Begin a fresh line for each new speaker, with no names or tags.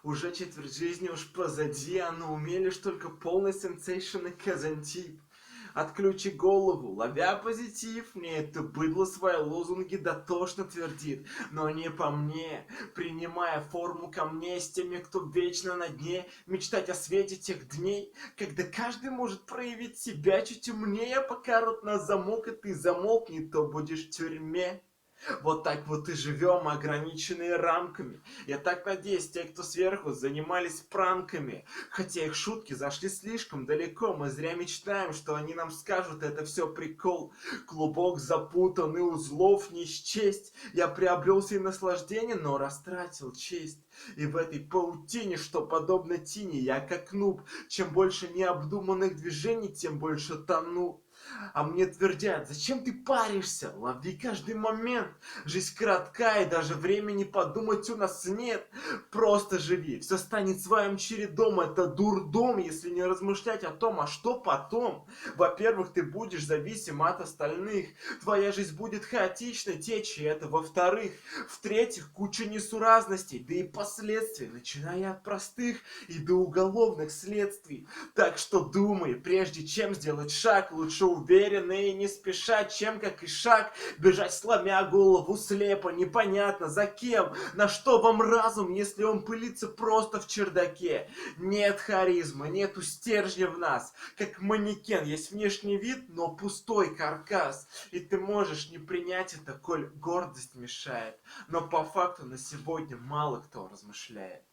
Уже четверть жизни уж позади, а на уме лишь только полный сенсейшн и казантип. Отключи голову, ловя позитив, мне это быдло свои лозунги дотошно твердит, но не по мне, принимая форму камней с теми, кто вечно на дне, мечтать о свете тех дней, когда каждый может проявить себя чуть умнее, пока рот на замок, и ты замолкни, то будешь в тюрьме. Вот так вот и живем, ограниченные рамками. Я так надеюсь, те, кто сверху, занимались пранками. Хотя их шутки зашли слишком далеко. Мы зря мечтаем, что они нам скажут, это все прикол. Клубок запутанный, узлов не счесть. Я приобрел себе наслаждение, но растратил честь. И в этой паутине, что подобно тени, я как нуб. Чем больше необдуманных движений, тем больше тону. А мне твердят, зачем ты паришься? Лови каждый момент. Жизнь коротка, и даже времени подумать у нас нет. Просто живи, все станет своим чередом. Это дурдом, если не размышлять о том, а что потом. Во-первых, ты будешь зависим от остальных. Твоя жизнь будет хаотичной течью, это во-вторых. В-третьих, куча несуразностей, да и последствий, начиная от простых и до уголовных следствий. Так что думай, прежде чем сделать шаг, лучше уверенно и не спеша, чем как и шаг, бежать сломя голову слепо, непонятно за кем, на что вам разум, если он пылится просто в чердаке. Нет харизмы, нету стержня в нас, как манекен, есть внешний вид, но пустой каркас. И ты можешь не принять это, коль гордость мешает, но по факту на сегодня мало кто размышляет.